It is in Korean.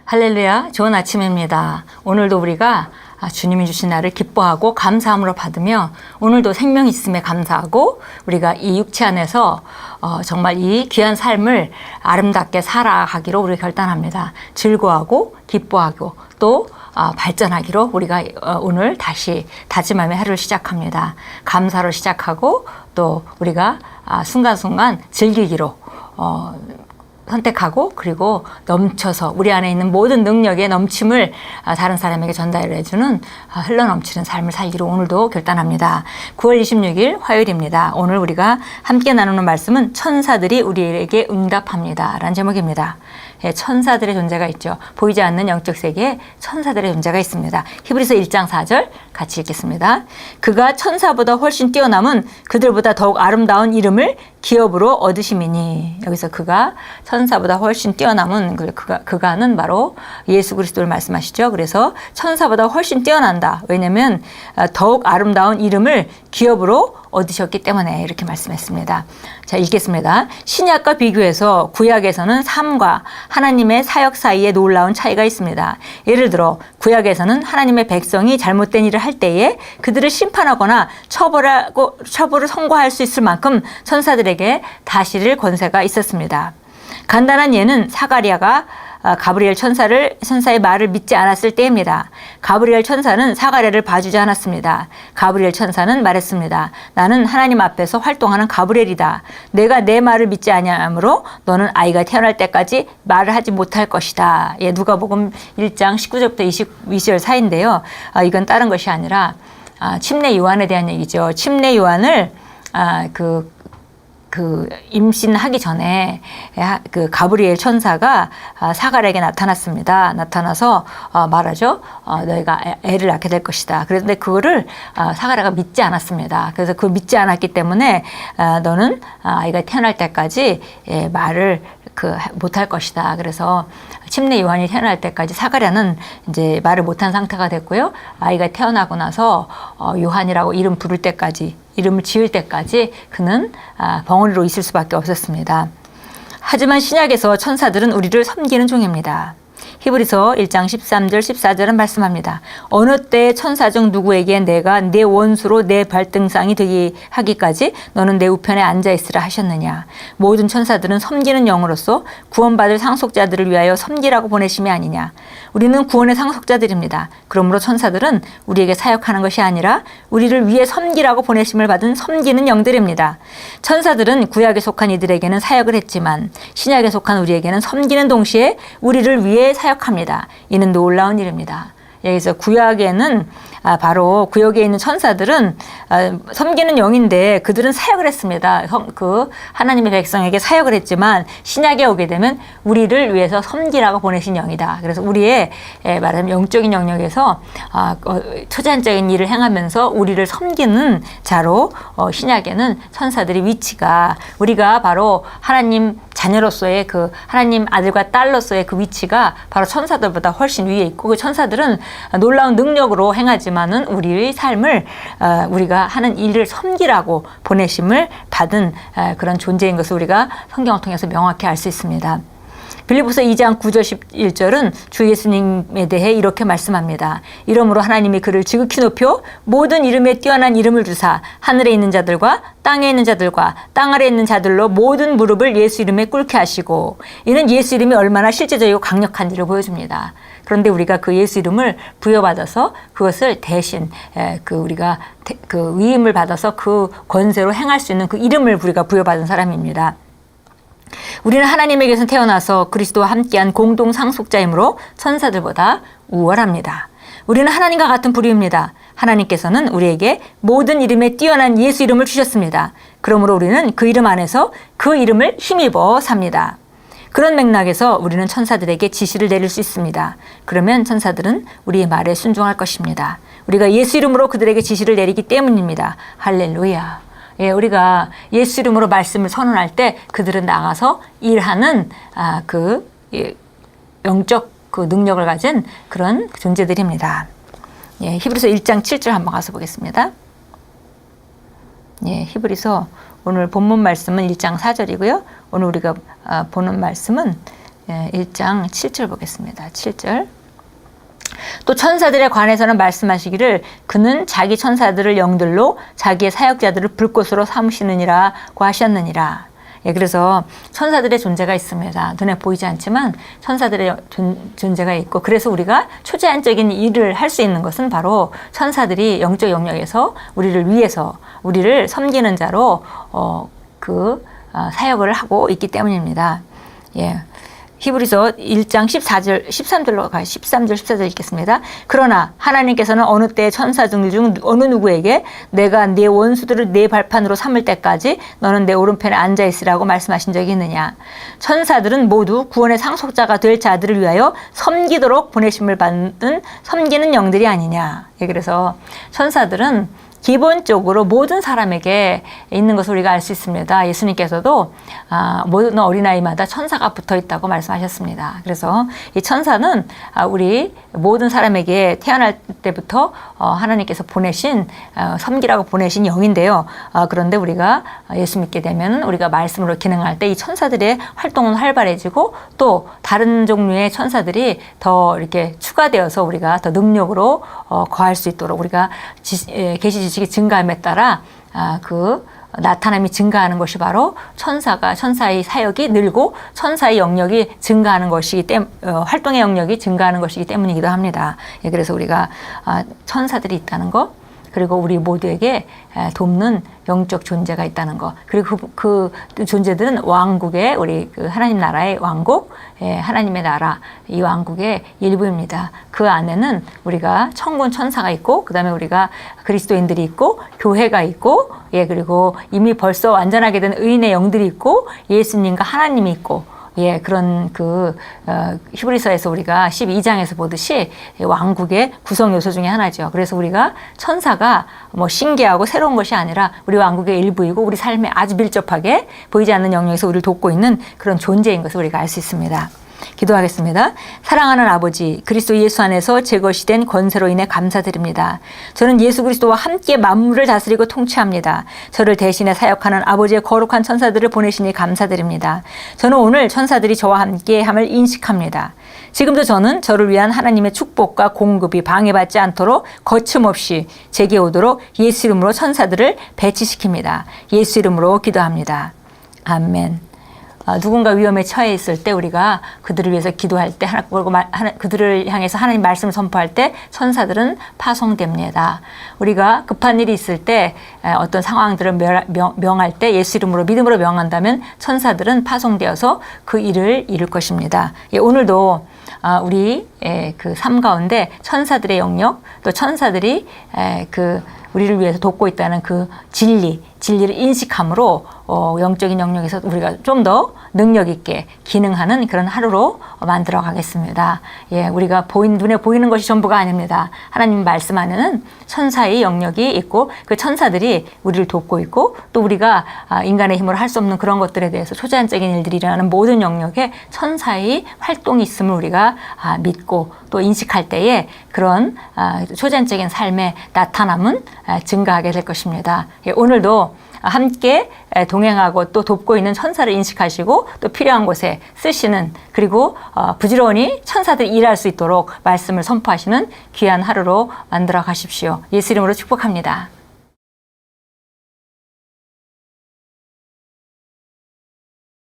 할렐루야, 좋은 아침입니다. 오늘도 우리가 주님이 주신 날을 기뻐하고 감사함으로 받으며 오늘도 생명이 있음에 감사하고 우리가 이 육체 안에서 정말 이 귀한 삶을 아름답게 살아가기로 우리 결단합니다. 즐거워하고 기뻐하고 또 발전하기로 우리가 오늘 다시 다짐함의 하루를 시작합니다. 감사로 시작하고 또 우리가 순간순간 즐기기로 선택하고 그리고 넘쳐서 우리 안에 있는 모든 능력의 넘침을 다른 사람에게 전달해주는 흘러넘치는 삶을 살기로 오늘도 결단합니다. 9월 26일 화요일입니다. 오늘 우리가 함께 나누는 말씀은 천사들이 우리에게 응답합니다 라는 제목입니다. 천사들의 존재가 있죠. 보이지 않는 영적 세계에 천사들의 존재가 있습니다. 히브리서 1장 4절 같이 읽겠습니다. 그가 천사보다 훨씬 뛰어남은 그들보다 더욱 아름다운 이름을 기업으로 얻으심이니. 여기서 그가 천사보다 훨씬 뛰어남은 그가는 바로 예수 그리스도를 말씀하시죠. 그래서 천사보다 훨씬 뛰어난다. 왜냐하면 더욱 아름다운 이름을 기업으로 얻으셨기 때문에 이렇게 말씀했습니다. 자, 읽겠습니다. 신약과 비교해서 구약에서는 삶과 하나님의 사역 사이에 놀라운 차이가 있습니다. 예를 들어 구약에서는 하나님의 백성이 잘못된 일을 할 때에 그들을 심판하거나 처벌을 선고할 수 있을 만큼 천사들에게 다스릴 권세가 있었습니다. 간단한 예는 사가랴가 가브리엘 천사의 말을 믿지 않았을 때입니다. 가브리엘 천사는 사가랴를 봐주지 않았습니다. 가브리엘 천사는 말했습니다. 나는 하나님 앞에서 활동하는 가브리엘이다. 내가 내 말을 믿지 아니하므로 너는 아이가 태어날 때까지 말을 하지 못할 것이다. 누가복음 1장 19절부터 22절 사이인데요. 이건 다른 것이 아니라 침례 요한에 대한 얘기죠. 침례 요한을 임신하기 전에 그 가브리엘 천사가 사가랴에게 나타났습니다. 나타나서 말하죠. 너희가 애를 낳게 될 것이다. 그런데 그거를 사가랴가 믿지 않았습니다. 그래서 그걸 믿지 않았기 때문에 너는 아이가 태어날 때까지 말을 못할 것이다. 그래서 침례 요한이 태어날 때까지 사가랴는 이제 말을 못한 상태가 됐고요. 아이가 태어나고 나서 요한이라고 이름을 지을 때까지 그는 벙어리로 있을 수밖에 없었습니다. 하지만 신약에서 천사들은 우리를 섬기는 종입니다. 히브리서 1장 13절 14절은 말씀합니다. 어느 때 천사 중 누구에게 내가 내 원수로 내 발등상이 되게 하기까지 너는 내 우편에 앉아있으라 하셨느냐. 모든 천사들은 섬기는 영으로서 구원받을 상속자들을 위하여 섬기라고 보내심이 아니냐. 우리는 구원의 상속자들입니다. 그러므로 천사들은 우리에게 사역하는 것이 아니라 우리를 위해 섬기라고 보내심을 받은 섬기는 영들입니다. 천사들은 구약에 속한 이들에게는 사역을 했지만 신약에 속한 우리에게는 섬기는 동시에 우리를 위해 사역합니다. 이는 놀라운 일입니다. 여기서 구약에는 바로 구약에 있는 천사들은 섬기는 영인데 그들은 사역을 했습니다. 하나님의 백성에게 사역을 했지만 신약에 오게 되면 우리를 위해서 섬기라고 보내신 영이다. 그래서 우리의 말하자면 영적인 영역에서 초자연적인 일을 행하면서 우리를 섬기는 자로 신약에는 천사들의 위치가 우리가 바로 하나님 자녀로서의 하나님 아들과 딸로서의 그 위치가 바로 천사들보다 훨씬 위에 있고 그 천사들은 놀라운 능력으로 행하지만은 우리의 삶을 우리가 하는 일을 섬기라고 보내심을 받은 그런 존재인 것을 우리가 성경을 통해서 명확히 알 수 있습니다. 빌립보서 2장 9절 11절은 주 예수님에 대해 이렇게 말씀합니다. 이러므로 하나님이 그를 지극히 높여 모든 이름에 뛰어난 이름을 주사 하늘에 있는 자들과 땅에 있는 자들과 땅 아래에 있는 자들로 모든 무릎을 예수 이름에 꿇게 하시고. 이는 예수 이름이 얼마나 실제적이고 강력한지를 보여줍니다. 그런데 우리가 그 예수 이름을 부여받아서 그것을 대신 우리가 위임을 받아서 그 권세로 행할 수 있는 그 이름을 우리가 부여받은 사람입니다. 우리는 하나님에게서 태어나서 그리스도와 함께한 공동 상속자이므로 천사들보다 우월합니다. 우리는 하나님과 같은 부류입니다. 하나님께서는 우리에게 모든 이름에 뛰어난 예수 이름을 주셨습니다. 그러므로 우리는 그 이름 안에서 그 이름을 힘입어 삽니다. 그런 맥락에서 우리는 천사들에게 지시를 내릴 수 있습니다. 그러면 천사들은 우리의 말에 순종할 것입니다. 우리가 예수 이름으로 그들에게 지시를 내리기 때문입니다. 할렐루야. 우리가 예수 이름으로 말씀을 선언할 때 그들은 나가서 일하는 영적 능력을 가진 그런 존재들입니다. 히브리서 1장 7절 한번 가서 보겠습니다. 히브리서 오늘 본문 말씀은 1장 4절이고요. 오늘 우리가 보는 말씀은 1장 7절 보겠습니다. 7절. 또 천사들에 관해서는 말씀하시기를 그는 자기 천사들을 영들로 자기의 사역자들을 불꽃으로 삼으시느니라고 하셨느니라. 예, 그래서 천사들의 존재가 있습니다. 눈에 보이지 않지만 천사들의 존재가 있고, 그래서 우리가 초자연적인 일을 할 수 있는 것은 바로 천사들이 영적 영역에서 우리를 위해서 우리를 섬기는 자로 사역을 하고 있기 때문입니다. 예. 히브리서 1장 13절, 14절 읽겠습니다. 그러나 하나님께서는 어느 때 천사들 중 어느 누구에게 내가 네 원수들을 네 발판으로 삼을 때까지 너는 내 오른편에 앉아있으라고 말씀하신 적이 있느냐. 천사들은 모두 구원의 상속자가 될 자들을 위하여 섬기도록 보내심을 받는 섬기는 영들이 아니냐. 예, 그래서 천사들은 기본적으로 모든 사람에게 있는 것을 우리가 알 수 있습니다. 예수님께서도 모든 어린아이마다 천사가 붙어 있다고 말씀하셨습니다. 그래서 이 천사는 우리 모든 사람에게 태어날 때부터 하나님께서 보내신 섬기라고 보내신 영인데요. 그런데 우리가 예수 믿게 되면 우리가 말씀으로 기능할 때 이 천사들의 활동은 활발해지고 또 다른 종류의 천사들이 더 이렇게 추가되어서 우리가 더 능력으로 거할 수 있도록 우리가 계시 지식이 증가함에 따라 그 나타남이 증가하는 것이 바로 천사의 사역이 늘고 천사의 영역이 증가하는 것이기 때문에 활동의 영역이 증가하는 것이기 때문이기도 합니다. 예, 그래서 우리가 천사들이 있다는 것, 그리고 우리 모두에게 돕는 영적 존재가 있다는 것, 그리고 그 존재들은 왕국의 우리 그 하나님 나라의 왕국, 하나님의 나라, 이 왕국의 일부입니다. 그 안에는 우리가 천군 천사가 있고, 그 다음에 우리가 그리스도인들이 있고, 교회가 있고, 그리고 이미 벌써 완전하게 된 의인의 영들이 있고, 예수님과 하나님이 있고, 그런 히브리서에서 우리가 12장에서 보듯이 왕국의 구성 요소 중에 하나죠. 그래서 우리가 천사가 뭐 신기하고 새로운 것이 아니라 우리 왕국의 일부이고 우리 삶에 아주 밀접하게 보이지 않는 영역에서 우리를 돕고 있는 그런 존재인 것을 우리가 알 수 있습니다. 기도하겠습니다. 사랑하는 아버지, 그리스도 예수 안에서 제 것이 된 권세로 인해 감사드립니다. 저는 예수 그리스도와 함께 만물을 다스리고 통치합니다. 저를 대신해 사역하는 아버지의 거룩한 천사들을 보내시니 감사드립니다. 저는 오늘 천사들이 저와 함께함을 인식합니다. 지금도 저는 저를 위한 하나님의 축복과 공급이 방해받지 않도록 거침없이 제게 오도록 예수 이름으로 천사들을 배치시킵니다. 예수 이름으로 기도합니다. 아멘. 누군가 위험에 처해 있을 때 우리가 그들을 위해서 기도할 때 그들을 향해서 하나님 말씀을 선포할 때 천사들은 파송됩니다. 우리가 급한 일이 있을 때 어떤 상황들을 명할 때 예수 이름으로 믿음으로 명한다면 천사들은 파송되어서 그 일을 이룰 것입니다. 오늘도 우리 그 삶 가운데 천사들의 영역, 또 천사들이 우리를 위해서 돕고 있다는 그 진리를 인식함으로 영적인 영역에서 우리가 좀 더 능력 있게 기능하는 그런 하루로 만들어 가겠습니다. 우리가 눈에 보이는 것이 전부가 아닙니다. 하나님 말씀 안에는 천사의 영역이 있고 그 천사들이 우리를 돕고 있고 또 우리가 인간의 힘으로 할 수 없는 그런 것들에 대해서 초자연적인 일들이 일어나는 모든 영역에 천사의 활동이 있음을 우리가 믿고 또 인식할 때에 그런 초자연적인 삶의 나타남은 증가하게 될 것입니다. 오늘도 함께 동행하고 또 돕고 있는 천사를 인식하시고 또 필요한 곳에 쓰시는, 그리고 부지런히 천사들이 일할 수 있도록 말씀을 선포하시는 귀한 하루로 만들어 가십시오. 예수 이름으로 축복합니다.